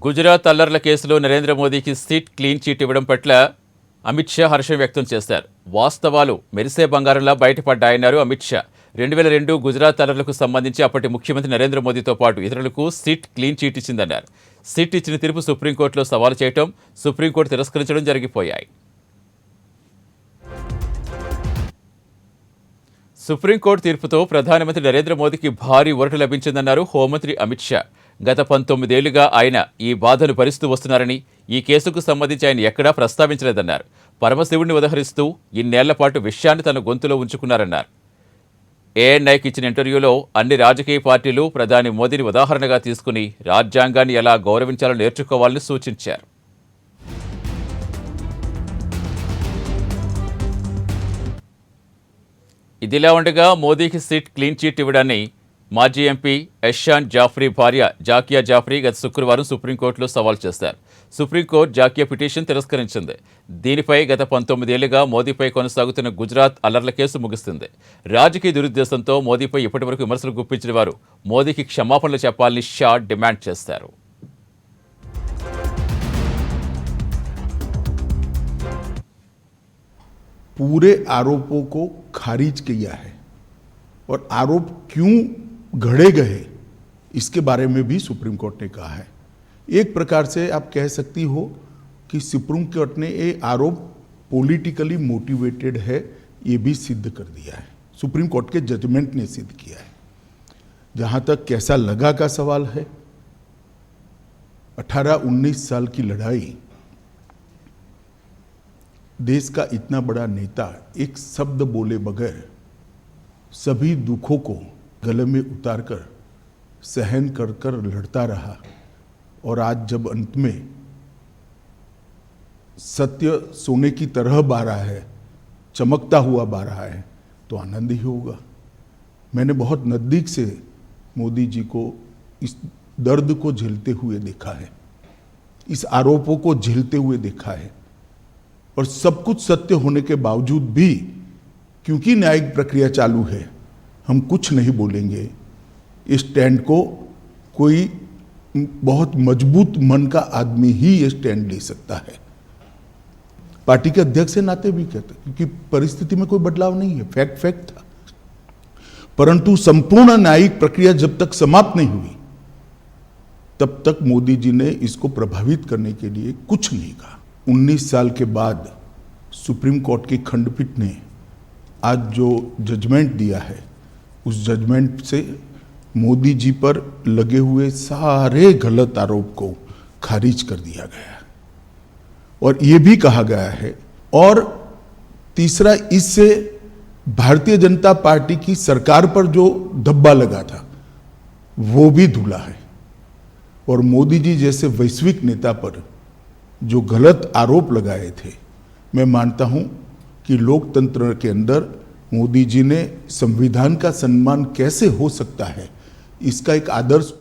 గుజరాత్ అల్లర్ల కేసులో నరేంద్ర మోదీకి SIT clean chit ఇవ్వడం పట్ల అమిత్ షా హర్షం వ్యక్తం చేశారు. వాస్తవాలు మెరిసే బంగారంలా బయటపడ్డాయన్నారు అమిత్ షా. 2002 గుజరాత్ అల్లర్లకు సంబంధించి అప్పటి ముఖ్యమంత్రి నరేంద్ర మోదీతో పాటు ఇతరులకు సిట్ క్లీన్ చిట్ ఇచ్చిందన్నారు. సిట్ ఇచ్చిన తీర్పు సుప్రీంకోర్టులో సవాలు చేయడం, సుప్రీంకోర్టు తిరస్కరించడం జరిగిపోయాయి. సుప్రీంకోర్టు తీర్పుతో ప్రధానమంత్రి నరేంద్ర మోదీకి భారీ ఊరట లభించిందన్నారు హోంమంత్రి అమిత్ షా. గత 19 ఏళ్లుగా ఆయన ఈ బాధను భరిస్తూ వస్తున్నారని, ఈ కేసుకు సంబంధించి ఆయన ఎక్కడా ప్రస్తావించలేదన్నారు. పరమశివుడిని ఉదహరిస్తూ ఇన్నేళ్ల పాటు విషయాన్ని తన గొంతులో ఉంచుకున్నారన్నారు. ఏఎన్ఐకి ఇచ్చిన ఇంటర్వ్యూలో అన్ని రాజకీయ పార్టీలు ప్రధాని మోదీని ఉదాహరణగా తీసుకుని రాజ్యాంగాన్ని ఎలా గౌరవించాలో నేర్చుకోవాలని సూచించారు. ఇదిలా ఉండగా మోదీకి సిట్ క్లీన్ చిట్ ఇవ్వడాన్ని మాజీ ఎంపీ ఎహ్సాన్ జాఫ్రీ భార్య జాకియా జాఫ్రీ గత శుక్రవారం సుప్రీంకోర్టులో సవాల్ చేశారు. సుప్రీంకోర్టు జాకియా పిటిషన్ తిరస్కరించింది. దీనిపై గత 19 ఏళ్లుగా మోదీపై కొనసాగుతున్న గుజరాత్ అల్లర్ల కేసు ముగిస్తుంది. రాజకీయ దురుద్దేశంతో మోదీపై ఇప్పటివరకు విమర్శలు గుప్పించిన వారు మోదీకి క్షమాపణలు చెప్పాలని షా డిమాండ్ చేశారు. पूरे आरोपों को खारिज किया है और आरोप क्यों घड़े गए इसके बारे में भी सुप्रीम कोर्ट ने कहा है. एक प्रकार से आप कह सकती हो कि सुप्रीम कोर्ट ने ये आरोप पॉलिटिकली मोटिवेटेड है, ये भी सिद्ध कर दिया है. सुप्रीम कोर्ट के जजमेंट ने सिद्ध किया है. जहाँ तक कैसा लगा का सवाल है, 18-19 साल की लड़ाई, देश का इतना बड़ा नेता एक शब्द बोले बगैर सभी दुखों को गले में उतारकर सहन कर कर लड़ता रहा और आज जब अंत में सत्य सोने की तरह बह रहा है, चमकता हुआ बह रहा है, तो आनंद ही होगा. मैंने बहुत नज़दीक से मोदी जी को इस दर्द को झेलते हुए देखा है, इस आरोपों को झेलते हुए देखा है. और सब कुछ सत्य होने के बावजूद भी क्योंकि न्यायिक प्रक्रिया चालू है, हम कुछ नहीं बोलेंगे. इस स्टैंड को कोई बहुत मजबूत मन का आदमी ही ये स्टैंड ले सकता है. पार्टी के अध्यक्ष के नाते भी कहते, क्योंकि परिस्थिति में कोई बदलाव नहीं है, फैक्ट था. परंतु संपूर्ण न्यायिक प्रक्रिया जब तक समाप्त नहीं हुई तब तक मोदी जी ने इसको प्रभावित करने के लिए कुछ नहीं कहा. 19 साल के बाद सुप्रीम कोर्ट की खंडपीठ ने आज जो जजमेंट दिया है, उस जजमेंट से मोदी जी पर लगे हुए सारे गलत आरोप को खारिज कर दिया गया है. और ये भी कहा गया है, और तीसरा, इससे भारतीय जनता पार्टी की सरकार पर जो धब्बा लगा था वो भी धुला है. और मोदी जी जैसे वैश्विक नेता पर जो गलत आरोप लगाए थे, मैं मानता हूं कि लोकतंत्र के अंदर मोदी जी ने संविधान का सम्मान कैसे हो सकता है, इसका एक आदर्श